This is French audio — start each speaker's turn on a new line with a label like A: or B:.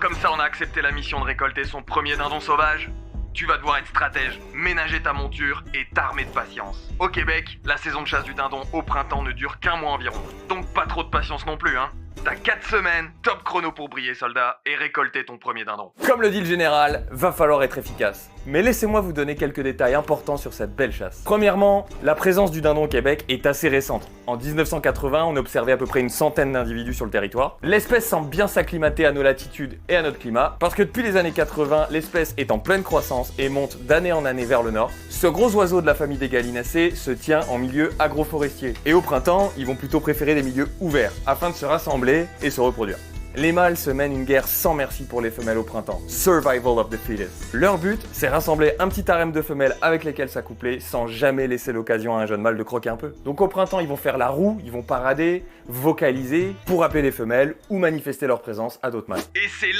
A: comme ça on a accepté la mission de récolter son premier dindon sauvage. Tu vas devoir être stratège, ménager ta monture et t'armer de patience. Au Québec, la saison de chasse du dindon au printemps ne dure qu'un mois environ. Donc pas trop de patience non plus, hein. T'as 4 semaines, top chrono pour briller soldat, et récolter ton premier dindon.
B: Comme le dit le général, va falloir être efficace. Mais laissez-moi vous donner quelques détails importants sur cette belle chasse. Premièrement, la présence du dindon au Québec est assez récente. En 1980, on observait à peu près une centaine d'individus sur le territoire. L'espèce semble bien s'acclimater à nos latitudes et à notre climat, parce que depuis les années 80, l'espèce est en pleine croissance et monte d'année en année vers le nord. Ce gros oiseau de la famille des gallinacées se tient en milieu agroforestier. Et au printemps, ils vont plutôt préférer des milieux ouverts, afin de se rassembler et se reproduire. Les mâles se mènent une guerre sans merci pour les femelles au printemps. Survival of the fittest. Leur but, c'est rassembler un petit harem de femelles avec lesquelles s'accoupler sans jamais laisser l'occasion à un jeune mâle de croquer un peu. Donc au printemps, ils vont faire la roue, ils vont parader, vocaliser pour appeler les femelles ou manifester leur présence à d'autres mâles.
A: Et c'est